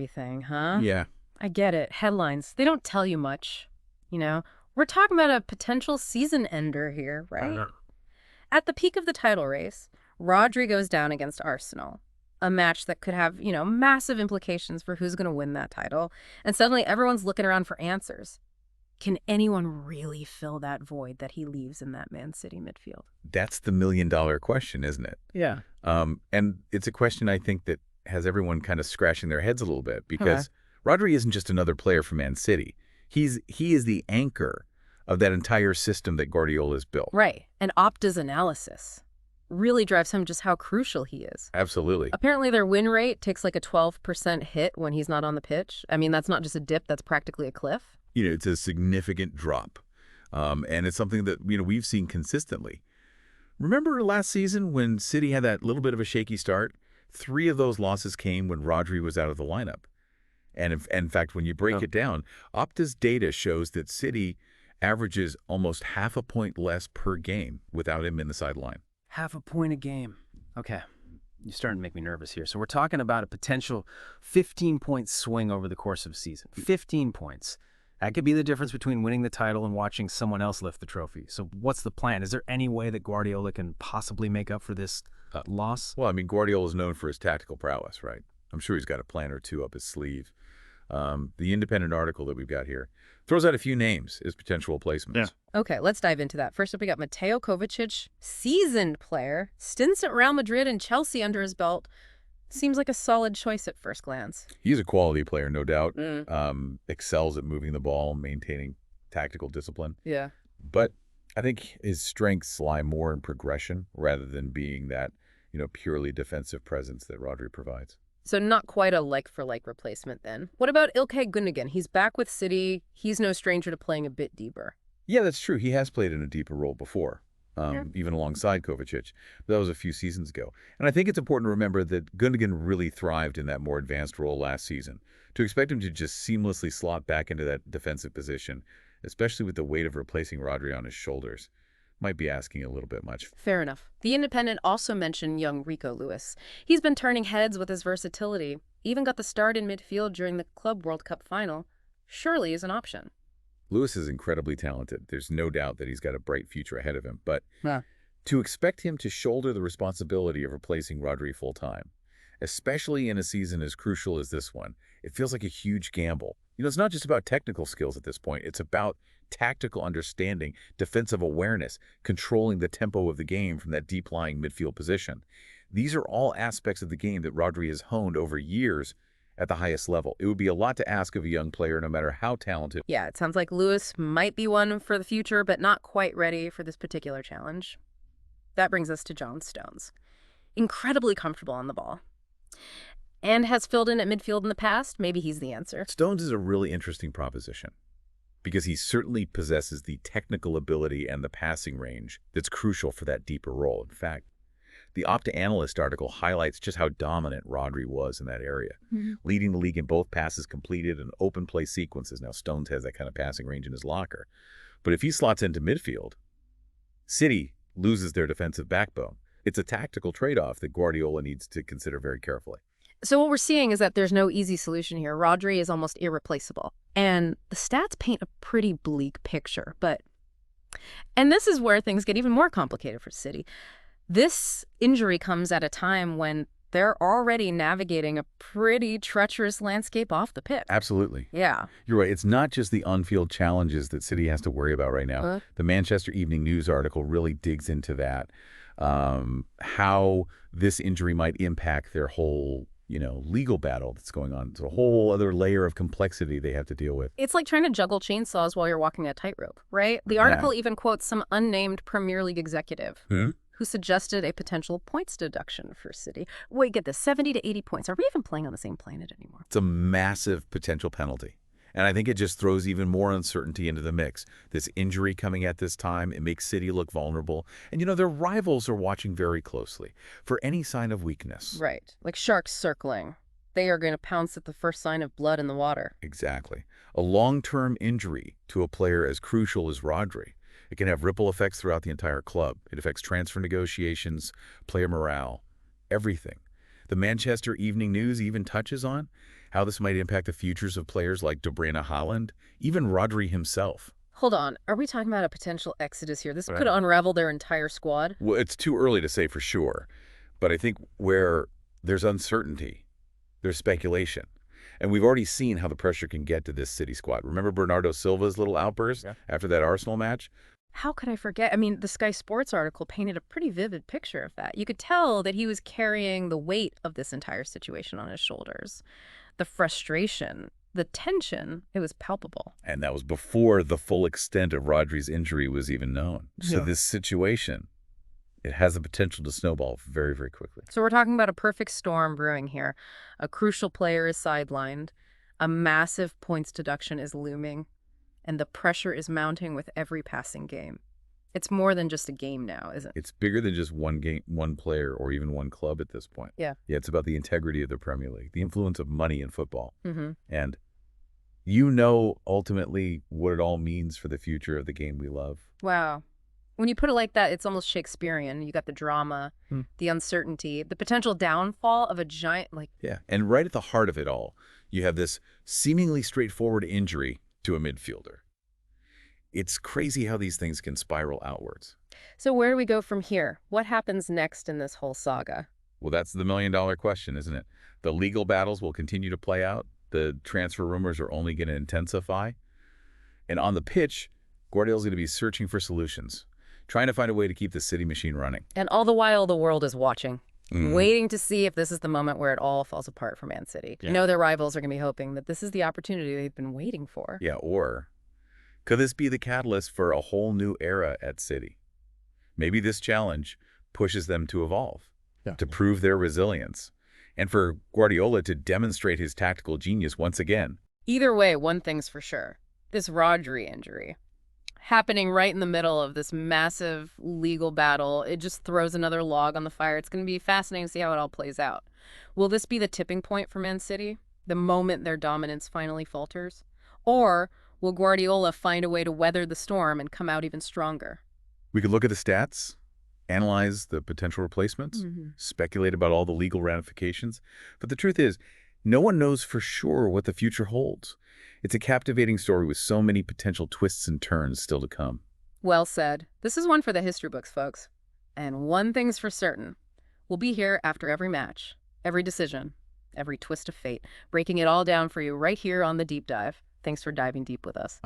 Thing, huh? Yeah. I get it. Headlines, they don't tell you much. You know, we're talking about a potential season ender here, I right? know. At the peak of the title race, Rodri goes down against Arsenal, a match that could have, massive implications for who's going to win that title. And suddenly everyone's looking around for answers. Can anyone really fill that void that he leaves in that Man City midfield? That's the million-dollar question, isn't it? Yeah. And it's a question I think that has everyone kind of scratching their heads a little bit Okay. because Rodri isn't just another player for Man City. He is the anchor of that entire system that Guardiola's built. Right. And Opta's analysis really drives home just how crucial he is. Absolutely. Apparently their win rate takes like a 12% hit when he's not on the pitch. I mean, that's not just a dip, that's practically a cliff. It's a significant drop. And it's something that, we've seen consistently. Remember last season when City had that little bit of a shaky start? 3 of those losses came when Rodri was out of the lineup. And in fact, when you break it down, Opta's data shows that City averages almost half a point less per game without him in the sideline. Half a point a game. Okay. You're starting to make me nervous here. So we're talking about a potential 15-point swing over the course of a season. 15 points. That could be the difference between winning the title and watching someone else lift the trophy. So what's the plan? Is there any way that Guardiola can possibly make up for this loss? Well, I mean, Guardiola is known for his tactical prowess, right? I'm sure he's got a plan or two up his sleeve. The independent article that we've got here throws out a few names as potential replacements. Yeah. Okay, let's dive into that. First up, we got Mateo Kovacic, seasoned player, stints at Real Madrid and Chelsea under his belt. Seems like a solid choice at first glance. He's a quality player, no doubt. Excels at moving the ball, maintaining tactical discipline. Yeah. But I think his strengths lie more in progression rather than being that, purely defensive presence that Rodri provides. So not quite a like-for-like replacement then. What about Ilkay Gundogan? He's back with City. He's no stranger to playing a bit deeper. Yeah, that's true. He has played in a deeper role before, even alongside Kovacic. That was a few seasons ago. And I think it's important to remember that Gundogan really thrived in that more advanced role last season. To expect him to just seamlessly slot back into that defensive position, especially with the weight of replacing Rodri on his shoulders, might be asking a little bit much. Fair enough. The Independent also mentioned young Rico Lewis. He's been turning heads with his versatility, even got the start in midfield during the Club World Cup final. Surely is an option. Lewis is incredibly talented. There's no doubt that he's got a bright future ahead of him. But to expect him to shoulder the responsibility of replacing Rodri full-time, especially in a season as crucial as this one, it feels like a huge gamble. It's not just about technical skills at this point. It's about tactical understanding, defensive awareness, controlling the tempo of the game from that deep-lying midfield position. These are all aspects of the game that Rodri has honed over years at the highest level. It would be a lot to ask of a young player, no matter how talented. Yeah, it sounds like Lewis might be one for the future, but not quite ready for this particular challenge. That brings us to John Stones. Incredibly comfortable on the ball. And has filled in at midfield in the past. Maybe he's the answer. Stones is a really interesting proposition because he certainly possesses the technical ability and the passing range that's crucial for that deeper role. In fact, the Opta Analyst article highlights just how dominant Rodri was in that area, leading the league in both passes completed and open play sequences. Now, Stones has that kind of passing range in his locker. But if he slots into midfield, City loses their defensive backbone. It's a tactical trade-off that Guardiola needs to consider very carefully. So what we're seeing is that there's no easy solution here. Rodri is almost irreplaceable. And the stats paint a pretty bleak picture. And this is where things get even more complicated for City. This injury comes at a time when they're already navigating a pretty treacherous landscape off the pitch. Absolutely. Yeah. You're right. It's not just the on-field challenges that City has to worry about right now. The Manchester Evening News article really digs into that, how this injury might impact their whole legal battle that's going on. It's a whole other layer of complexity they have to deal with. It's like trying to juggle chainsaws while you're walking a tightrope, right? The article even quotes some unnamed Premier League executive who suggested a potential points deduction for City. Wait, get this, 70 to 80 points. Are we even playing on the same planet anymore? It's a massive potential penalty. And I think it just throws even more uncertainty into the mix. This injury coming at this time, it makes City look vulnerable. And, their rivals are watching very closely for any sign of weakness. Right. Like sharks circling. They are going to pounce at the first sign of blood in the water. Exactly. A long-term injury to a player as crucial as Rodri, it can have ripple effects throughout the entire club. It affects transfer negotiations, player morale, everything. The Manchester Evening News even touches on how this might impact the futures of players like De Bruyne, Haaland, even Rodri himself. Hold on. Are we talking about a potential exodus here? This Right. could unravel their entire squad. Well, it's too early to say for sure, but I think where there's uncertainty, there's speculation. And we've already seen how the pressure can get to this City squad. Remember Bernardo Silva's little outburst after that Arsenal match? How could I forget? I mean, the Sky Sports article painted a pretty vivid picture of that. You could tell that he was carrying the weight of this entire situation on his shoulders. The frustration, the tension, it was palpable. And that was before the full extent of Rodri's injury was even known. So this situation, it has the potential to snowball very, very quickly. So we're talking about a perfect storm brewing here. A crucial player is sidelined. A massive points deduction is looming. And the pressure is mounting with every passing game. It's more than just a game now, isn't it? It's bigger than just one game, one player, or even one club at this point. Yeah. Yeah, it's about the integrity of the Premier League, the influence of money in football. Mm-hmm. And you know ultimately what it all means for the future of the game we love. Wow. When you put it like that, it's almost Shakespearean. You got the drama, the uncertainty, the potential downfall of a giant, Yeah, and right at the heart of it all, you have this seemingly straightforward injury to a midfielder. It's crazy how these things can spiral outwards. So where do we go from here? What happens next in this whole saga? Well, that's the million-dollar question, isn't it? The legal battles will continue to play out. The transfer rumors are only going to intensify. And on the pitch, Guardiola's going to be searching for solutions, trying to find a way to keep the City machine running. And all the while, the world is watching, waiting to see if this is the moment where it all falls apart for Man City. Yeah. You know their rivals are going to be hoping that this is the opportunity they've been waiting for. Yeah, or could this be the catalyst for a whole new era at City? Maybe this challenge pushes them to evolve, to prove their resilience, and for Guardiola to demonstrate his tactical genius once again. Either way, one thing's for sure. This Rodri injury, happening right in the middle of this massive legal battle, it just throws another log on the fire. It's going to be fascinating to see how it all plays out. Will this be the tipping point for Man City, the moment their dominance finally falters? Or will Guardiola find a way to weather the storm and come out even stronger? We could look at the stats, analyze the potential replacements, speculate about all the legal ramifications. But the truth is, no one knows for sure what the future holds. It's a captivating story with so many potential twists and turns still to come. Well said. This is one for the history books, folks. And one thing's for certain. We'll be here after every match, every decision, every twist of fate, breaking it all down for you right here on The Deep Dive. Thanks for diving deep with us.